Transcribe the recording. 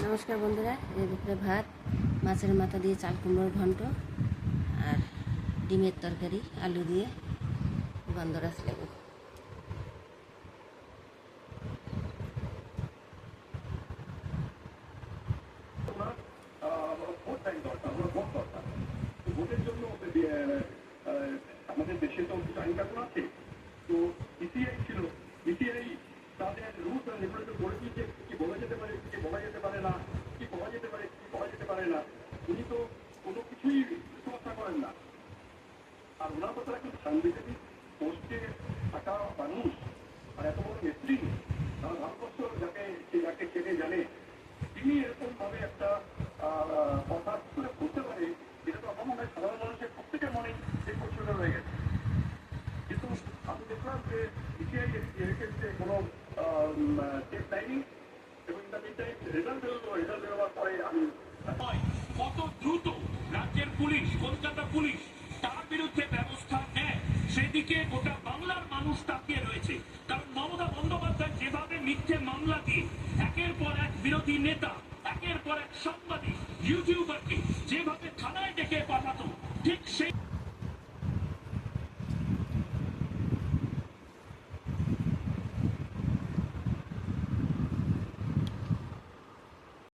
নমস্কার বন্ধুরা, এই দুপুরে ভাত, মাছের মাথা দিয়ে চাল কুমড়োর ঘন্ট আর ডিমের তরকারি আলু দিয়ে গন্ধরাজ লেবু। আমাদের দেশে তো কিছু আইন কানুন আছে। তো ইসিআই ছিল, ইসিআই তাদের রুলস এন্ড রেগুলেশন করে দিয়েছে কি বলা যেতে পারে, কি বলা যেতে পারে না, কি বলা যেতে পারে, কি বলা যেতে পারে না। উনি তো কোনো কিছুই সমস্যা করেন না। আর ওনার কথা কিন্তু সাংবিধানিক পোস্টে থাকা মানুষ আর এত বড় নেত্রী, তারা ভারতবর্ষ যাকে চেনে জানে, তিনি এরকম ভাবে একটা কথা করে বলতে পারে, এটা তো আমার মনে হয় সাধারণ মানুষের প্রত্যেকের মনে এই প্রশ্নটা রয়ে গেছে। কিন্তু আমি দেখলাম যে ইসিআই এর ক্ষেত্রে কোনো স্টেপ নেয়নি এবং ইন্টারমিডিয়েট রেজাল্ট বেরোলো, রেজাল্ট বেরোবার পরে আমি কত দ্রুত রাজ্যের পুলিশ, কলকাতা পুলিশ তার বিরুদ্ধে ব্যবস্থা নেয় সেদিকে গোটা বাংলার মানুষ তাকিয়ে রয়েছে। কারণ মমতা বন্দ্যোপাধ্যায় যেভাবে মিথ্যে মামলা দিয়ে একের পর এক বিরোধী নেতা, একের পর এক সাংবাদিক, ইউটিউবারকে যেভাবে থানায় ডেকে পাঠাতো, ঠিক সেই